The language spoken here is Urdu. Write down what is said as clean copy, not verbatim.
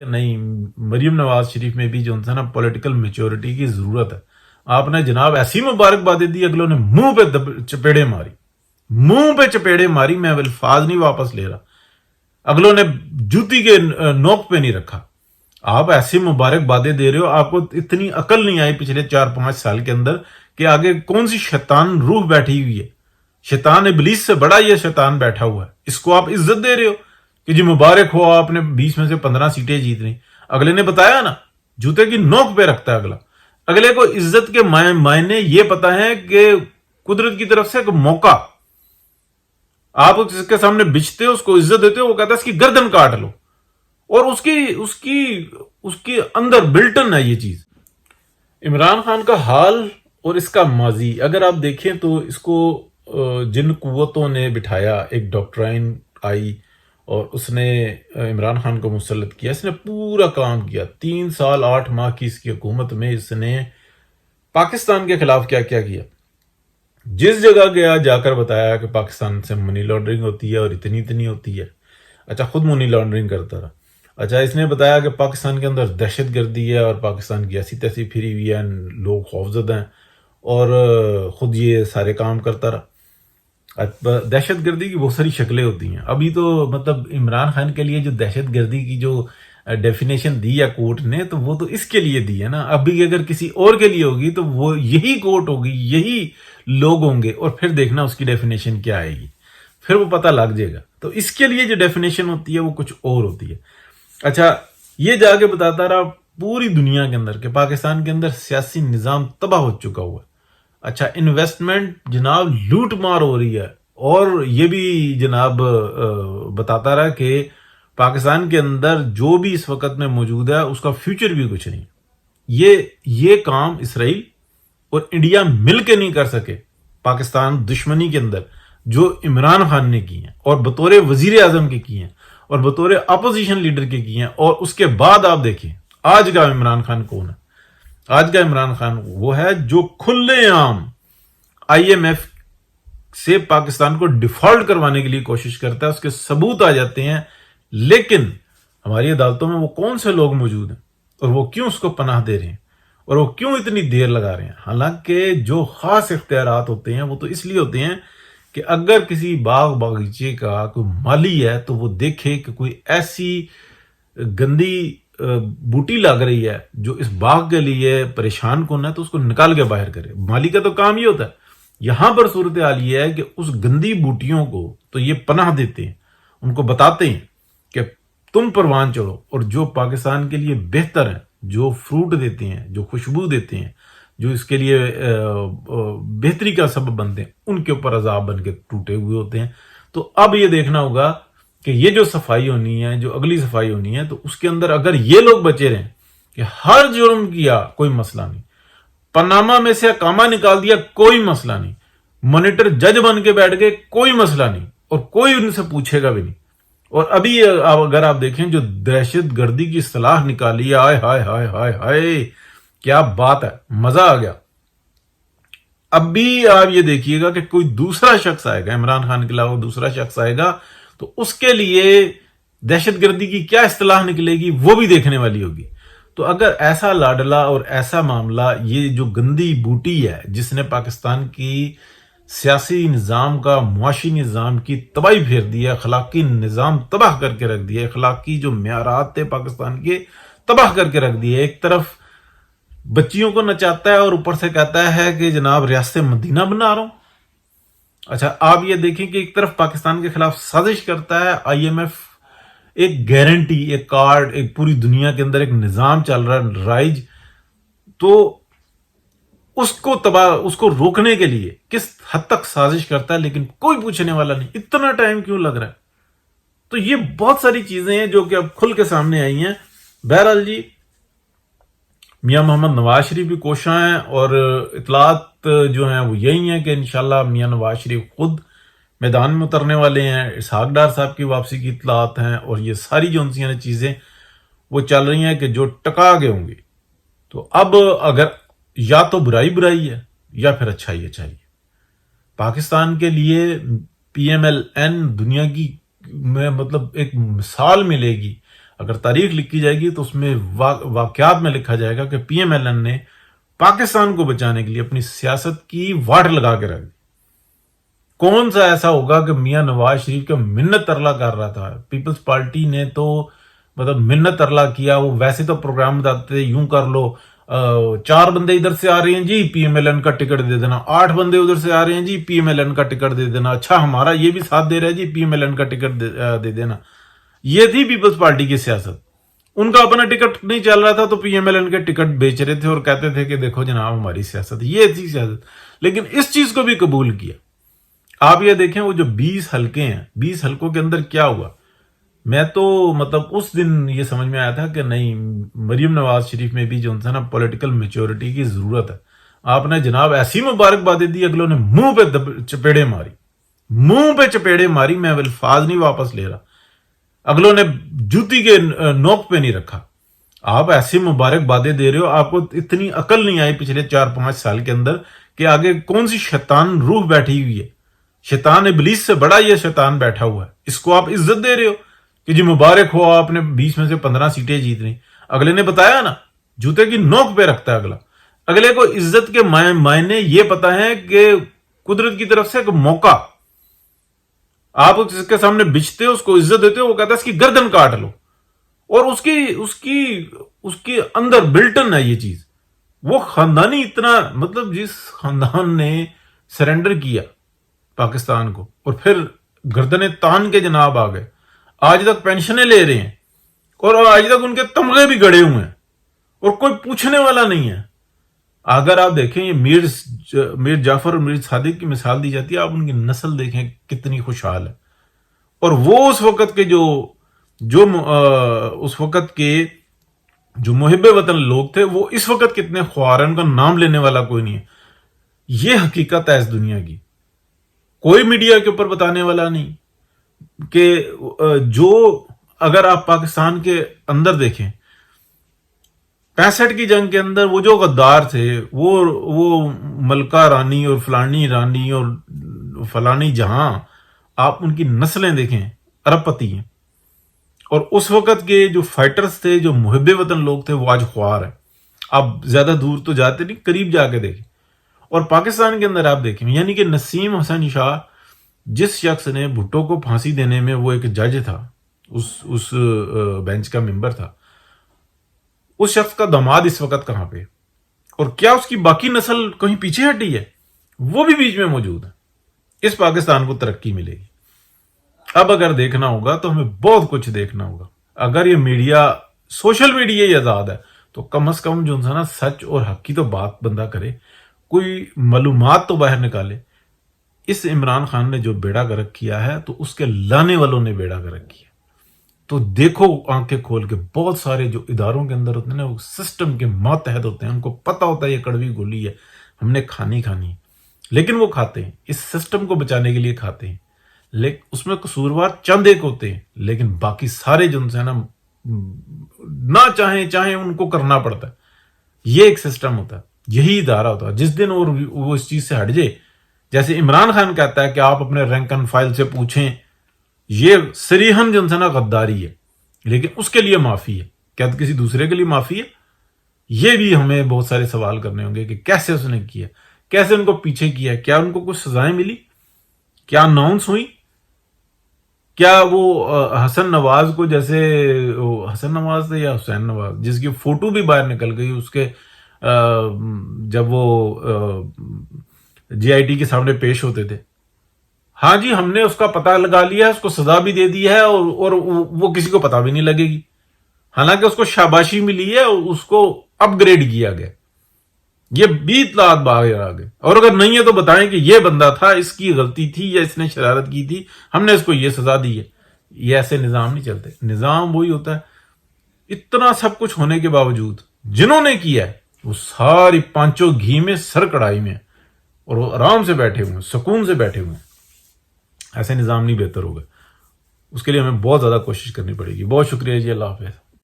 نہیں، مریم نواز شریف میں بھی جو ہے نا پولیٹیکل میچورٹی کی ضرورت ہے. آپ نے جناب ایسی مبارکبادیں دی، اگلوں نے منہ پہ چپیڑے ماری، منہ پہ چپیڑے ماری. میں الفاظ نہیں واپس لے رہا، اگلوں نے جوتی کے نوک پہ نہیں رکھا. آپ ایسی مبارک بادیں دے رہے ہو، آپ کو اتنی عقل نہیں آئی پچھلے 4-5 سال کے اندر کہ آگے کون سی شیطان روح بیٹھی ہوئی ہے. شیطان ابلیس سے بڑا یہ شیطان بیٹھا ہوا ہے، اس کو آپ عزت دے رہے ہو کہ جی مبارک ہو، آپ نے 20 میں سے 15 سیٹیں جیت رہی. اگلے نے بتایا نا، جوتے کی نوک پہ رکھتا ہے اگلا. اگلے کو عزت کے معنی یہ پتا ہے کہ قدرت کی طرف سے ایک موقع، آپ اس کے سامنے بچتے ہو، اس کو عزت دیتے ہو، وہ کہتا ہے اس کی گردن کاٹ لو. اور اس کی اندر بلٹن ہے یہ چیز. عمران خان کا حال اور اس کا ماضی اگر آپ دیکھیں تو اس کو جن قوتوں نے بٹھایا، ایک ڈاکٹرائن آئی اور اس نے عمران خان کو مسلط کیا. اس نے پورا کام کیا. 3 سال 8 ماہ کی اس کی حکومت میں اس نے پاکستان کے خلاف کیا کیا کیا. جس جگہ گیا جا کر بتایا کہ پاکستان سے منی لانڈرنگ ہوتی ہے اور اتنی اتنی ہوتی ہے. اچھا، خود منی لانڈرنگ کرتا رہا. اچھا، اس نے بتایا کہ پاکستان کے اندر دہشت گردی ہے اور پاکستان کی ایسی تیسی پھری ہوئی ہے، لوگ خوفزدہ ہیں، اور خود یہ سارے کام کرتا رہا. دہشت گردی کی بہت ساری شکلیں ہوتی ہیں. ابھی تو مطلب عمران خان کے لیے جو دہشت گردی کی جو ڈیفینیشن دی ہے کورٹ نے، تو وہ تو اس کے لیے دی ہے نا. ابھی اگر کسی اور کے لیے ہوگی تو وہ یہی کورٹ ہوگی، یہی لوگ ہوں گے، اور پھر دیکھنا اس کی ڈیفینیشن کیا آئے گی، پھر وہ پتہ لگ جائے گا. تو اس کے لیے جو ڈیفینیشن ہوتی ہے وہ کچھ اور ہوتی ہے. اچھا، یہ جا کے بتاتا رہا پوری دنیا کے اندر کہ پاکستان کے اندر سیاسی نظام تباہ ہو چکا ہوا ہے. اچھا، انویسٹمنٹ جناب لوٹ مار ہو رہی ہے. اور یہ بھی جناب بتاتا رہا کہ پاکستان کے اندر جو بھی اس وقت میں موجود ہے اس کا فیوچر بھی کچھ نہیں. یہ کام اسرائیل اور انڈیا مل کے نہیں کر سکے پاکستان دشمنی کے اندر، جو عمران خان نے کی ہیں اور بطور وزیر اعظم کے کی ہیں اور بطور اپوزیشن لیڈر کے کی ہیں. اور اس کے بعد آپ دیکھیں آج کا عمران خان کون ہے. آج کا عمران خان وہ ہے جو کھلے عام آئی ایم ایف سے پاکستان کو ڈیفالٹ کروانے کے لیے کوشش کرتا ہے. اس کے ثبوت آ جاتے ہیں، لیکن ہماری عدالتوں میں وہ کون سے لوگ موجود ہیں اور وہ کیوں اس کو پناہ دے رہے ہیں اور وہ کیوں اتنی دیر لگا رہے ہیں. حالانکہ جو خاص اختیارات ہوتے ہیں وہ تو اس لیے ہوتے ہیں کہ اگر کسی باغ باغیچے کا کوئی مالی ہے تو وہ دیکھے کہ کوئی ایسی گندی بوٹی لگ رہی ہے جو اس باغ کے لیے پریشان کن ہے، تو اس کو نکال کے باہر کرے. مالی کا تو کام یہ ہوتا ہے. یہاں پر صورتحال یہ ہے کہ اس گندی بوٹیوں کو تو یہ پناہ دیتے ہیں، ان کو بتاتے ہیں کہ تم پروان چڑھو، اور جو پاکستان کے لیے بہتر ہیں، جو فروٹ دیتے ہیں، جو خوشبو دیتے ہیں، جو اس کے لیے بہتری کا سبب بنتے ہیں، ان کے اوپر عذاب بن کے ٹوٹے ہوئے ہوتے ہیں. تو اب یہ دیکھنا ہوگا کہ یہ جو صفائی ہونی ہے، جو اگلی صفائی ہونی ہے، تو اس کے اندر اگر یہ لوگ بچے رہیں کہ ہر جرم کیا کوئی مسئلہ نہیں، پاناما میں سے اقامہ نکال دیا کوئی مسئلہ نہیں، مانیٹر جج بن کے بیٹھ گئے کوئی مسئلہ نہیں، اور کوئی ان سے پوچھے گا بھی نہیں. اور ابھی اگر آپ دیکھیں جو دہشت گردی کی اصطلاح نکالی ہے، ہائے ہائے ہائے ہائے ہائے، کیا بات ہے، مزہ آ گیا. اب بھی آپ یہ دیکھیے گا کہ کوئی دوسرا شخص آئے گا، عمران خان کے علاوہ دوسرا شخص آئے گا تو اس کے لیے دہشت گردی کی کیا اصطلاح نکلے گی وہ بھی دیکھنے والی ہوگی. تو اگر ایسا لاڈلا اور ایسا معاملہ، یہ جو گندی بوٹی ہے جس نے پاکستان کی سیاسی نظام کا، معاشی نظام کی تباہی پھیر دی ہے، اخلاقی نظام تباہ کر کے رکھ دیا ہے، اخلاقی جو معیارات تھے پاکستان کے تباہ کر کے رکھ دیے. ایک طرف بچیوں کو نچاتا ہے اور اوپر سے کہتا ہے کہ جناب ریاست مدینہ بنا رہا ہوں. اچھا، آپ یہ دیکھیں کہ ایک طرف پاکستان کے خلاف سازش کرتا ہے آئی ایم ایف، ایک گارنٹی، ایک کارڈ، ایک پوری دنیا کے اندر ایک نظام چل رہا ہے رائج، تو اس کو روکنے کے لیے کس حد تک سازش کرتا ہے، لیکن کوئی پوچھنے والا نہیں. اتنا ٹائم کیوں لگ رہا ہے؟ تو یہ بہت ساری چیزیں ہیں جو کہ اب کھل کے سامنے آئی ہیں. بہرحال جی، میاں محمد نواز شریف بھی کوشاں ہیں، اور اطلاعات جو ہیں وہ یہی ہیں کہ انشاءاللہ میاں نواز شریف خود میدان میں اترنے والے ہیں. اسحاق ڈار صاحب کی واپسی کی اطلاعات ہیں، اور یہ ساری جو ان سی چیزیں وہ چل رہی ہیں کہ جو ٹکا گئے ہوں گے. تو اب اگر یا تو برائی برائی ہے یا پھر اچھائی اچھائی ہے. پاکستان کے لیے پی ایم ایل این دنیا کی میں مطلب ایک مثال ملے گی اگر تاریخ لکھی جائے گی تو اس میں واقعات میں لکھا جائے گا کہ پی ایم ایل این نے پاکستان کو بچانے کے لیے اپنی سیاست کی واٹ لگا کے رکھ دی. کون سا ایسا ہوگا کہ میاں نواز شریف کا منت ترلا کر رہا تھا؟ پیپلز پارٹی نے تو مطلب منت ترلا کیا. وہ ویسے تو پروگرام بتاتے تھے یوں کر لو 4 بندے ادھر سے آ رہے ہیں جی پی ایم ایل این کا ٹکٹ دے دینا, 8 بندے ادھر سے آ رہے ہیں جی پی ایم ایل این کا ٹکٹ دے دینا, اچھا ہمارا یہ بھی ساتھ دے رہا ہے جی پی ایم ایل این کا ٹکٹ دے دینا. یہ تھی پیپلز پارٹی کی سیاست. ان کا اپنا ٹکٹ نہیں چل رہا تھا تو پی ایم ایل این کے ٹکٹ بیچ رہے تھے اور کہتے تھے کہ دیکھو جناب ہماری سیاست, یہ تھی سیاست. لیکن اس چیز کو بھی قبول کیا. آپ یہ دیکھیں وہ جو 20 حلقے ہیں, 20 حلقوں کے اندر کیا ہوا. میں تو مطلب اس دن یہ سمجھ میں آیا تھا کہ نہیں, مریم نواز شریف میں بھی جو ہے نا پولیٹیکل میچورٹی کی ضرورت ہے. آپ نے جناب ایسی مبارکبادیں دی, اگلوں نے منہ پہ چپیڑے ماری, منہ پہ چپیڑے ماری. میں الفاظ نہیں واپس لے رہا, اگلوں نے جوتی کے نوک پہ نہیں رکھا. آپ ایسی مبارکبادیں دے رہے ہو, آپ کو اتنی عقل نہیں آئی پچھلے 4-5 سال کے اندر کہ آگے کون سی شیطان روح بیٹھی ہوئی ہے. شیطان ابلیس سے بڑا یہ شیطان بیٹھا ہوا ہے, اس کو آپ عزت دے رہے ہو کہ جی مبارک ہو آپ نے 20 میں سے 15 سیٹیں جیت رہی. اگلے نے بتایا نا جوتے کی نوک پہ رکھتا ہے اگلا. اگلے کو عزت کے معنی یہ پتا ہے کہ قدرت کی طرف سے ایک موقع, آپ اس کے سامنے بچتے ہو, اس کو عزت دیتے ہو, وہ کہتا ہے اس کی گردن کاٹ لو. اور اس کی اندر بلٹن ہے یہ چیز. وہ خاندانی اتنا مطلب جس خاندان نے سرنڈر کیا پاکستان کو اور پھر گردنیں تان کے جناب آ گئے, آج تک پینشنیں لے رہے ہیں اور آج تک ان کے تمغے بھی گڑے ہوئے ہیں اور کوئی پوچھنے والا نہیں ہے. اگر آپ دیکھیں یہ میر جعفر اور میر صادق کی مثال دی جاتی ہے, آپ ان کی نسل دیکھیں کتنی خوشحال ہے. اور وہ اس وقت کے اس وقت کے جو محب وطن لوگ تھے وہ اس وقت کتنے خوار ہیں, ان کا نام لینے والا کوئی نہیں ہے. یہ حقیقت ہے اس دنیا کی, کوئی میڈیا کے اوپر بتانے والا نہیں. کہ جو اگر آپ پاکستان کے اندر دیکھیں 65 کی جنگ کے اندر وہ جو غدار تھے, وہ ملکہ رانی اور فلانی رانی اور فلانی جہاں, آپ ان کی نسلیں دیکھیں ارب پتی ہیں. اور اس وقت کے جو فائٹرز تھے, جو محب وطن لوگ تھے, وہ آج خوار ہیں. آپ زیادہ دور تو جاتے نہیں, قریب جا کے دیکھیں. اور پاکستان کے اندر آپ دیکھیں, یعنی کہ نسیم حسن شاہ جس شخص نے بھٹو کو پھانسی دینے میں, وہ ایک جج تھا, اس بینچ کا ممبر تھا, اس شخص کا داماد اس وقت کہاں پہ, اور کیا اس کی باقی نسل کہیں پیچھے ہٹی ہے؟ وہ بھی بیچ میں موجود ہے. اس پاکستان کو ترقی ملے گی. اب اگر دیکھنا ہوگا تو ہمیں بہت کچھ دیکھنا ہوگا. اگر یہ میڈیا, سوشل میڈیا ہی آزاد ہے تو کم از کم جو نا سچ اور حق کی تو بات بندہ کرے, کوئی معلومات تو باہر نکالے. اس عمران خان نے جو بیڑا گرک کیا ہے تو اس کے لانے والوں نے بیڑا گرک کیا. تو دیکھو آنکھیں کھول کے, بہت سارے جو اداروں کے اندر ہوتے ہیں نا وہ سسٹم کے ماتحت ہوتے ہیں, ان کو پتہ ہوتا ہے یہ کڑوی گولی ہے, ہم نے کھانی ہے, لیکن وہ کھاتے ہیں, اس سسٹم کو بچانے کے لیے کھاتے ہیں. لیکن اس میں قصوروار چند ایک ہوتے ہیں, لیکن باقی سارے جو ہے نا نہ چاہیں ان کو کرنا پڑتا ہے. یہ ایک سسٹم ہوتا ہے, یہی ادارہ ہوتا ہے. جس دن اور وہ اس چیز سے ہٹ جائے, جیسے عمران خان کہتا ہے کہ آپ اپنے رینک اینڈ فائل سے پوچھیں, یہ صریحاً جو ہے نا غداری ہے, لیکن اس کے لیے معافی ہے. کیا کسی دوسرے کے لیے معافی ہے؟ یہ بھی ہمیں بہت سارے سوال کرنے ہوں گے کہ کیسے اس نے کیا, کیسے ان کو پیچھے کیا, کیا ان کو کچھ سزائیں ملی, کیا اناؤنس ہوئی, کیا وہ حسن نواز کو, جیسے حسن نواز تھے یا حسین نواز, جس کی فوٹو بھی باہر نکل گئی اس کے, جب وہ جی آئی ٹی کے سامنے پیش ہوتے تھے, ہاں جی ہم نے اس کا پتہ لگا لیا ہے, اس کو سزا بھی دے دی ہے, اور وہ کسی کو پتہ بھی نہیں لگے گی, حالانکہ اس کو شاباشی ملی ہے, اس کو اپ گریڈ کیا گیا. یہ بھی اطلاعات باہر آ گئے. اور اگر نہیں ہے تو بتائیں کہ یہ بندہ تھا, اس کی غلطی تھی یا اس نے شرارت کی تھی, ہم نے اس کو یہ سزا دی ہے. یہ ایسے نظام نہیں چلتے. نظام وہی ہوتا ہے, اتنا سب کچھ ہونے کے باوجود جنہوں نے کیا ہے وہ ساری پانچوں گھی میں سر کڑائی میں, اور وہ آرام سے بیٹھے ہوئے ہیں, سکون سے بیٹھے ہوئے ہیں. ایسے نظام نہیں بہتر ہوگا. اس کے لیے ہمیں بہت زیادہ کوشش کرنی پڑے گی. بہت شکریہ جی, اللہ حافظ.